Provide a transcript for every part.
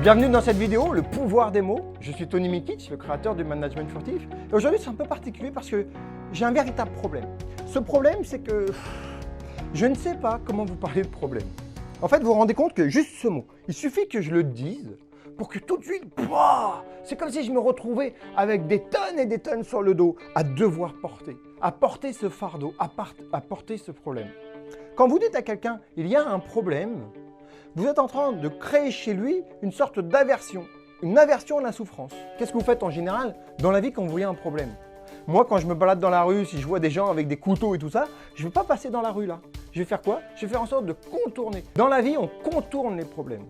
Bienvenue dans cette vidéo, le pouvoir des mots. Je suis Tony Mikic, le créateur du management furtif. Et aujourd'hui, c'est un peu particulier parce que j'ai un véritable problème. Ce problème, c'est que je ne sais pas comment vous parler de problème. En fait, vous vous rendez compte que juste ce mot, il suffit que je le dise pour que tout de suite, c'est comme si je me retrouvais avec des tonnes et des tonnes sur le dos à devoir porter, à porter ce fardeau, à porter ce problème. Quand vous dites à quelqu'un, il y a un problème, vous êtes en train de créer chez lui une sorte d'aversion, une aversion à la souffrance. Qu'est-ce que vous faites en général dans la vie quand vous voyez un problème? Moi, quand je me balade dans la rue, si je vois des gens avec des couteaux et tout ça, je ne vais pas passer dans la rue là. Je vais faire quoi? Je vais faire en sorte de contourner. Dans la vie, on contourne les problèmes.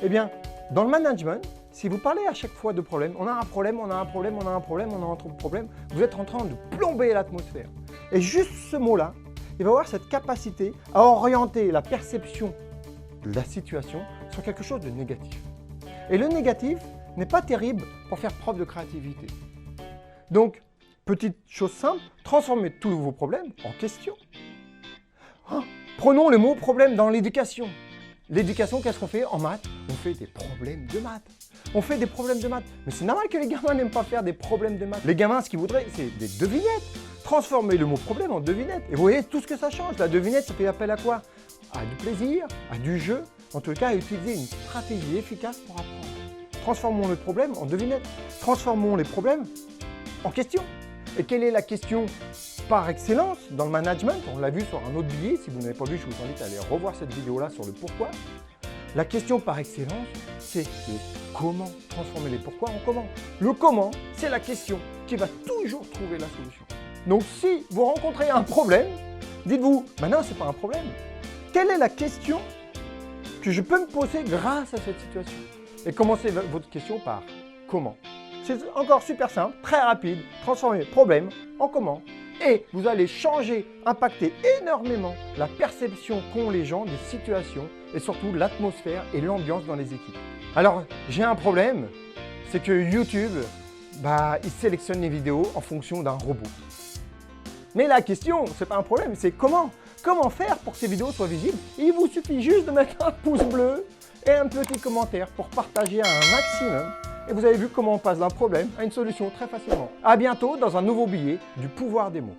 Eh bien, dans le management, si vous parlez à chaque fois de problème, on a un problème, on a un problème, on a un problème, on a un problème, vous êtes en train de plomber l'atmosphère. Et juste ce mot-là, il va avoir cette capacité à orienter la perception de la situation sur quelque chose de négatif. Et le négatif n'est pas terrible pour faire preuve de créativité. Donc, petite chose simple, transformez tous vos problèmes en questions. Prenons le mot problème dans l'éducation. L'éducation, qu'est-ce qu'on fait en maths? On fait des problèmes de maths. On fait des problèmes de maths. Mais c'est normal que les gamins n'aiment pas faire des problèmes de maths. Les gamins, ce qu'ils voudraient, c'est des devinettes. Transformez le mot problème en devinette. Et vous voyez tout ce que ça change. La devinette, ça fait appel à quoi? À du plaisir, à du jeu. En tout cas, à utiliser une stratégie efficace pour apprendre. Transformons le problème en devinette. Transformons les problèmes en questions. Et quelle est la question par excellence dans le management? On l'a vu sur un autre billet. Si vous n'avez pas vu, je vous invite à aller revoir cette vidéo-là sur le pourquoi. La question par excellence, c'est le comment. Transformer les pourquoi en comment. Le comment, c'est la question qui va toujours trouver la solution. Donc, si vous rencontrez un problème, dites-vous, non, ce n'est pas un problème. Quelle est la question que je peux me poser grâce à cette situation? Et commencez votre question par comment. C'est encore super simple, très rapide. Transformez problème en comment. Et vous allez changer, impacter énormément la perception qu'ont les gens des situations et surtout l'atmosphère et l'ambiance dans les équipes. Alors, j'ai un problème, c'est que YouTube, il sélectionne les vidéos en fonction d'un robot. Mais la question, ce n'est pas un problème, c'est comment? Comment faire pour que ces vidéos soient visibles? Il vous suffit juste de mettre un pouce bleu et un petit commentaire pour partager à un maximum. Et vous avez vu comment on passe d'un problème à une solution très facilement. À bientôt dans un nouveau billet du pouvoir des mots.